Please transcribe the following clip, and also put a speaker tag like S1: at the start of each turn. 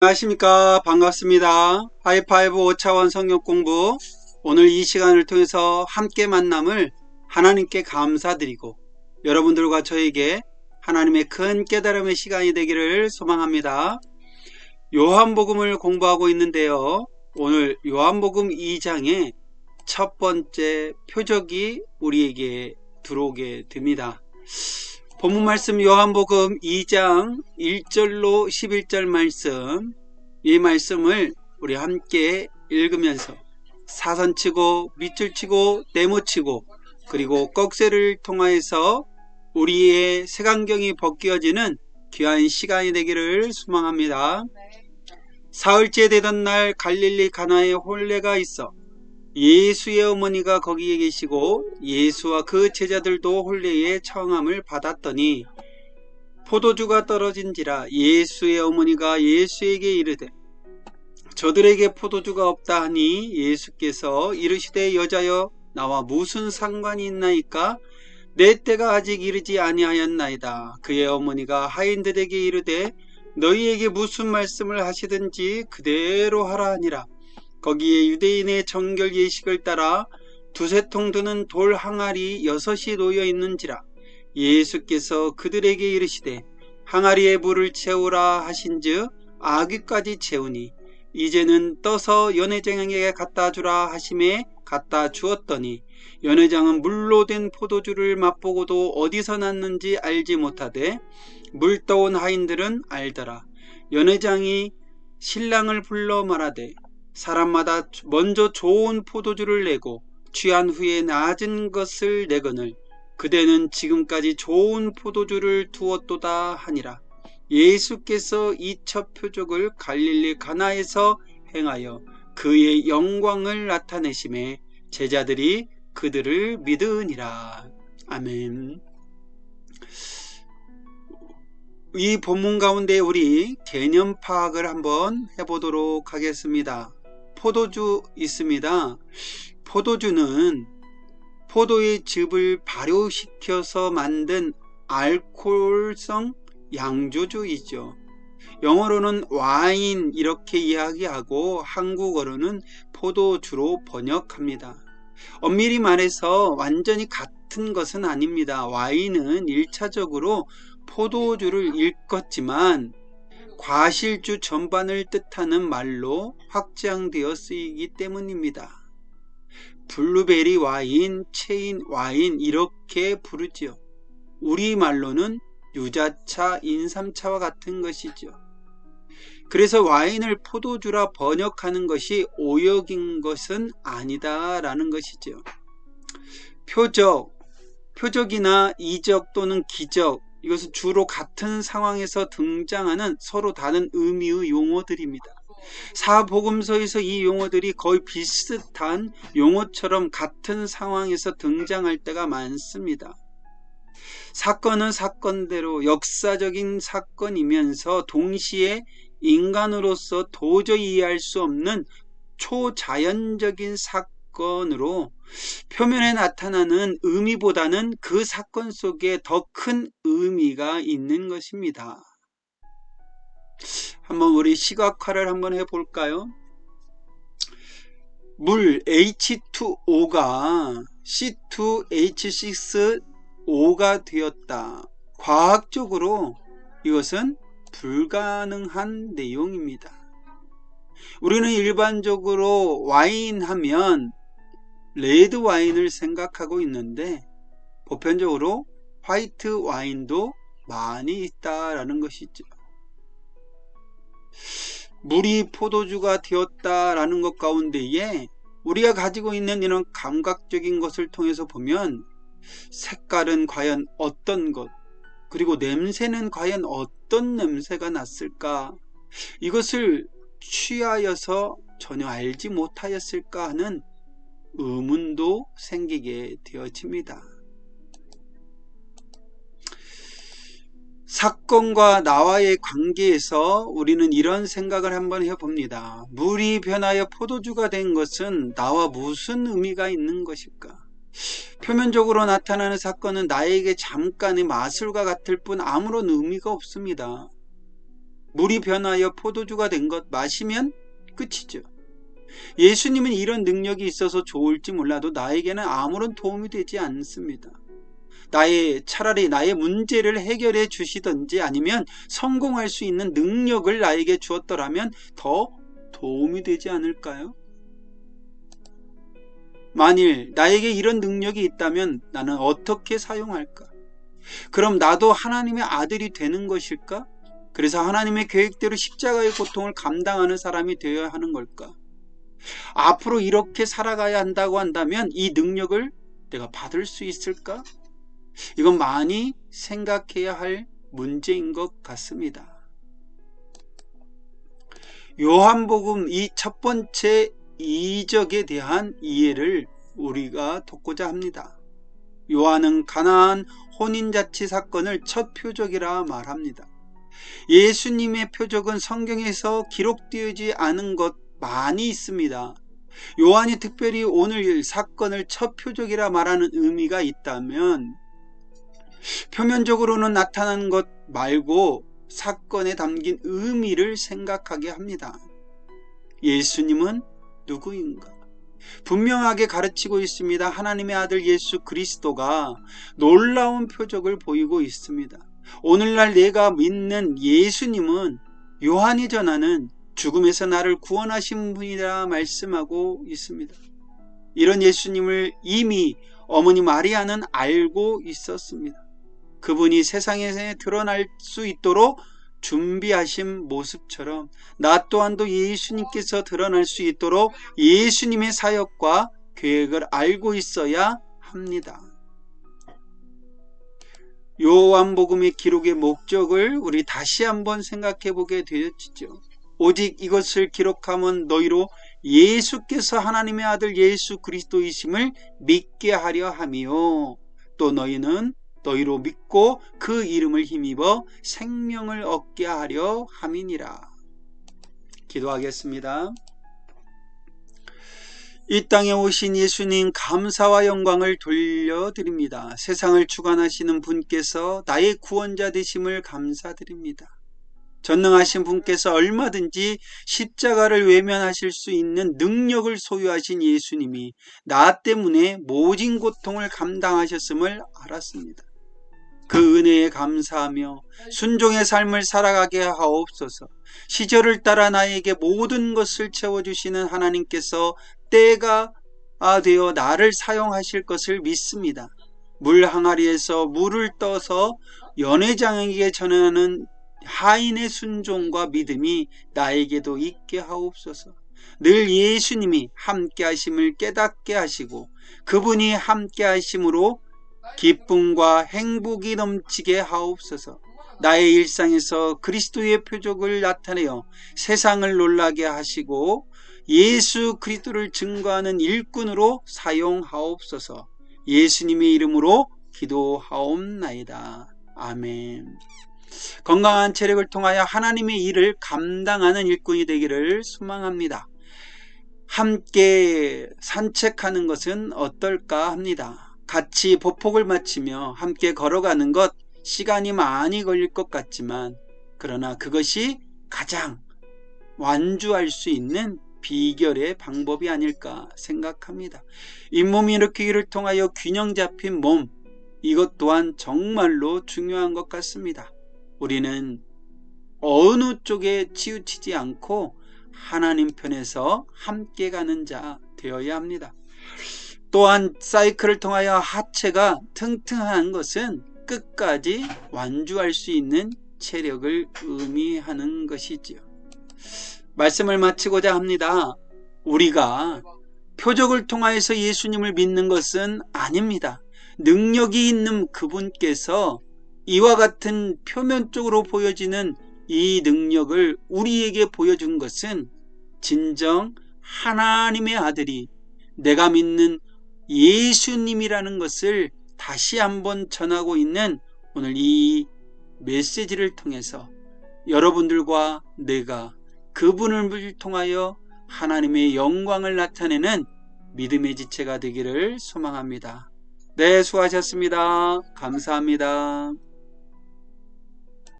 S1: 안녕하십니까. 반갑습니다. 하이파이브 5차원 성경 공부, 오늘 이 시간을 통해서 함께 만남을 하나님께 감사드리고 여러분들과 저에게 하나님의 큰 깨달음의 시간이 되기를 소망합니다. 요한복음을 공부하고 있는데요, 오늘 요한복음 2장의 첫 번째 표적이 우리에게 들어오게 됩니다. 본문 말씀 요한복음 2장 1절로 11절 말씀, 이 말씀을 우리 함께 읽으면서 사선치고 밑줄치고 네모치고 그리고 꺽쇠를 통하여서 우리의 색안경이 벗겨지는 귀한 시간이 되기를 소망합니다. 사흘째 되던 날 갈릴리 가나에 혼례가 있어 예수의 어머니가 거기에 계시고 예수와 그 제자들도 혼례의 청함을 받았더니 포도주가 떨어진지라 예수의 어머니가 예수에게 이르되 저들에게 포도주가 없다 하니 예수께서 이르시되 여자여 나와 무슨 상관이 있나이까? 내 때가 아직 이르지 아니하였나이다. 그의 어머니가 하인들에게 이르되 너희에게 무슨 말씀을 하시든지 그대로 하라 하니라. 거기에 유대인의 정결 예식을 따라 두세 통 드는 돌 항아리 6이 놓여 있는지라. 예수께서 그들에게 이르시되 항아리에 물을 채우라 하신즉 아귀까지 채우니 이제는 떠서 연회장에게 갖다 주라 하심에 갖다 주었더니 연회장은 물로 된 포도주를 맛보고도 어디서 났는지 알지 못하되 물 떠온 하인들은 알더라. 연회장이 신랑을 불러 말하되 사람마다 먼저 좋은 포도주를 내고 취한 후에 낮은 것을 내거늘 그대는 지금까지 좋은 포도주를 두었도다 하니라. 예수께서 이 첫 표적을 갈릴리 가나에서 행하여 그의 영광을 나타내심에 제자들이 그들을 믿으니라. 아멘. 이 본문 가운데 우리 개념 파악을 한번 해보도록 하겠습니다. 포도주 있습니다. 포도주는 포도의 즙을 발효시켜서 만든 알코올성 양조주이죠. 영어로는 와인 이렇게 이야기하고 한국어로는 포도주로 번역합니다. 엄밀히 말해서 완전히 같은 것은 아닙니다. 와인은 1차적으로 포도주를 일컫지만 과실주 전반을 뜻하는 말로 확장되어 쓰이기 때문입니다. 블루베리 와인, 체인 와인 이렇게 부르지요. 우리말로는 유자차, 인삼차와 같은 것이죠. 그래서 와인을 포도주라 번역하는 것이 오역인 것은 아니다라는 것이죠. 표적이나 이적 또는 기적, 이것은 주로 같은 상황에서 등장하는 서로 다른 의미의 용어들입니다. 사복음서에서 이 용어들이 거의 비슷한 용어처럼 같은 상황에서 등장할 때가 많습니다. 사건은 사건대로 역사적인 사건이면서 동시에 인간으로서 도저히 이해할 수 없는 초자연적인 사건으로 표면에 나타나는 의미보다는 그 사건 속에 더 큰 의미가 있는 것입니다. 한번 우리 시각화를 한번 해볼까요? 물 H2O가 C2H6O가 되었다. 과학적으로 이것은 불가능한 내용입니다. 우리는 일반적으로 와인 하면 레드 와인을 생각하고 있는데 보편적으로 화이트 와인도 많이 있다라는 것이죠. 물이 포도주가 되었다라는 것 가운데에 우리가 가지고 있는 이런 감각적인 것을 통해서 보면 색깔은 과연 어떤 것, 그리고 냄새는 과연 어떤 냄새가 났을까, 이것을 취하여서 전혀 알지 못하였을까 하는 의문도 생기게 되어집니다. 사건과 나와의 관계에서 우리는 이런 생각을 한번 해봅니다. 물이 변하여 포도주가 된 것은 나와 무슨 의미가 있는 것일까? 표면적으로 나타나는 사건은 나에게 잠깐의 마술과 같을 뿐 아무런 의미가 없습니다. 물이 변하여 포도주가 된 것 마시면 끝이죠. 예수님은 이런 능력이 있어서 좋을지 몰라도 나에게는 아무런 도움이 되지 않습니다. 차라리 나의 문제를 해결해 주시든지 아니면 성공할 수 있는 능력을 나에게 주었더라면 더 도움이 되지 않을까요? 만일 나에게 이런 능력이 있다면 나는 어떻게 사용할까? 그럼 나도 하나님의 아들이 되는 것일까? 그래서 하나님의 계획대로 십자가의 고통을 감당하는 사람이 되어야 하는 걸까? 앞으로 이렇게 살아가야 한다고 한다면 이 능력을 내가 받을 수 있을까? 이건 많이 생각해야 할 문제인 것 같습니다. 요한복음 이 첫 번째 이적에 대한 이해를 우리가 돕고자 합니다. 요한은 가나안 혼인잔치 사건을 첫 표적이라 말합니다. 예수님의 표적은 성경에서 기록되지 않은 것 많이 있습니다. 요한이 특별히 오늘 사건을 첫 표적이라 말하는 의미가 있다면 표면적으로는 나타난 것 말고 사건에 담긴 의미를 생각하게 합니다. 예수님은 누구인가? 분명하게 가르치고 있습니다. 하나님의 아들 예수 그리스도가 놀라운 표적을 보이고 있습니다. 오늘날 내가 믿는 예수님은 요한이 전하는 죽음에서 나를 구원하신 분이라 말씀하고 있습니다. 이런 예수님을 이미 어머니 마리아는 알고 있었습니다. 그분이 세상에 드러날 수 있도록 준비하신 모습처럼 나 또한도 예수님께서 드러날 수 있도록 예수님의 사역과 계획을 알고 있어야 합니다. 요한복음의 기록의 목적을 우리 다시 한번 생각해 보게 되었죠. 오직 이것을 기록하면 너희로 예수께서 하나님의 아들 예수 그리스도이심을 믿게 하려 하며 또 너희는 너희로 믿고 그 이름을 힘입어 생명을 얻게 하려 함이니라. 기도하겠습니다. 이 땅에 오신 예수님 감사와 영광을 돌려드립니다. 세상을 주관하시는 분께서 나의 구원자 되심을 감사드립니다. 전능하신 분께서 얼마든지 십자가를 외면하실 수 있는 능력을 소유하신 예수님이 나 때문에 모진 고통을 감당하셨음을 알았습니다. 그 은혜에 감사하며 순종의 삶을 살아가게 하옵소서. 시절을 따라 나에게 모든 것을 채워주시는 하나님께서 때가 되어 나를 사용하실 것을 믿습니다. 물 항아리에서 물을 떠서 연회장에게 전하는 하인의 순종과 믿음이 나에게도 있게 하옵소서. 늘 예수님이 함께 하심을 깨닫게 하시고 그분이 함께 하심으로 기쁨과 행복이 넘치게 하옵소서. 나의 일상에서 그리스도의 표적을 나타내어 세상을 놀라게 하시고 예수 그리스도를 증거하는 일꾼으로 사용하옵소서. 예수님의 이름으로 기도하옵나이다. 아멘. 건강한 체력을 통하여 하나님의 일을 감당하는 일꾼이 되기를 소망합니다. 함께 산책하는 것은 어떨까 합니다. 같이 보폭을 마치며 함께 걸어가는 것 시간이 많이 걸릴 것 같지만 그러나 그것이 가장 완주할 수 있는 비결의 방법이 아닐까 생각합니다. 잇몸 일으키기를 통하여 균형 잡힌 몸, 이것 또한 정말로 중요한 것 같습니다. 우리는 어느 쪽에 치우치지 않고 하나님 편에서 함께 가는 자 되어야 합니다. 또한 사이클을 통하여 하체가 튼튼한 것은 끝까지 완주할 수 있는 체력을 의미하는 것이지요. 말씀을 마치고자 합니다. 우리가 표적을 통하여서 예수님을 믿는 것은 아닙니다. 능력이 있는 그분께서 이와 같은 표면적으로 보여지는 이 능력을 우리에게 보여준 것은 진정 하나님의 아들이 내가 믿는 예수님이라는 것을 다시 한번 전하고 있는 오늘 이 메시지를 통해서 여러분들과 내가 그분을 통하여 하나님의 영광을 나타내는 믿음의 지체가 되기를 소망합니다. 네, 수고하셨습니다. 감사합니다.